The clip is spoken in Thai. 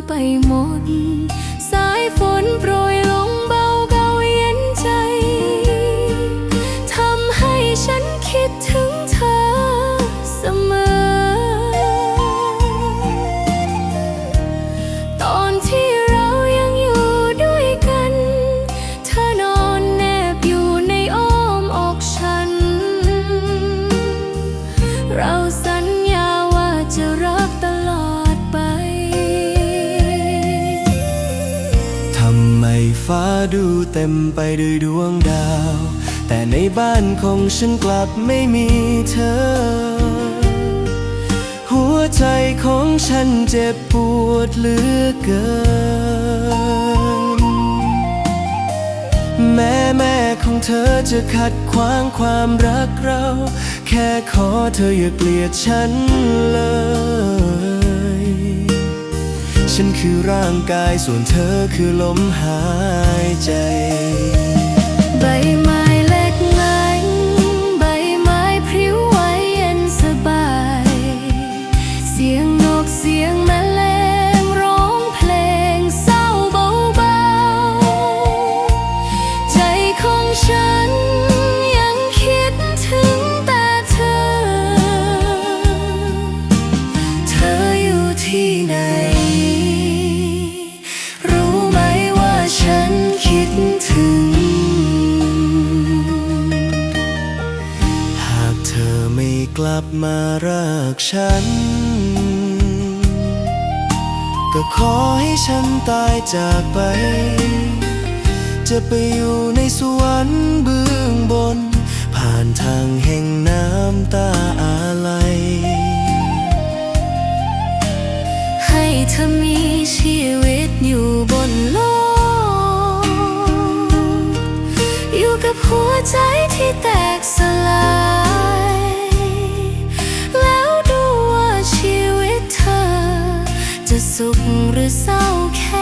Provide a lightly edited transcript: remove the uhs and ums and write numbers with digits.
ไปหมดสายฝนโปรยลงเบาๆเย็นใจทำให้ฉันคิดถึงเธอเสมอตอนที่เรายังอยู่ด้วยกันเธอนอนแนบอยู่ในอ้อมอกฉันเราสัญญาว่าจะรักตลอดไปทำไมฟ้าดูเต็มไปด้วยดวงดาวแต่ในบ้านของฉันกลับไม่มีเธอหัวใจของฉันเจ็บปวดเหลือเกินแม่ของเธอจะขัดขวางความรักเราแค่ขอเธออย่าเกลียดฉันเลยฉันคือร่างกายส่วนเธอคือลมหายใจใบไม้เล็กไงใบไม้พริ้วไหวเย็นสบายเสียงนกเสียงแมลงร้องเพลงเศร้าเบาๆใจของฉันยังคิดถึงแต่เธออยู่ที่ไหนรู้ไหมว่าฉันคิดถึงเธอไม่กลับมารักฉันก็ขอให้ฉันตายจากไปจะไปอยู่ในสวรรค์เบื้องบนผ่านทางแห่งน้ำตาอาลัยให้เธอมีชีวิตอยู่บนโลกอยู่กับหัวใจที่แตกสลายแล้วดูว่าชีวิตเธอจะสุขหรือเศร้าแค่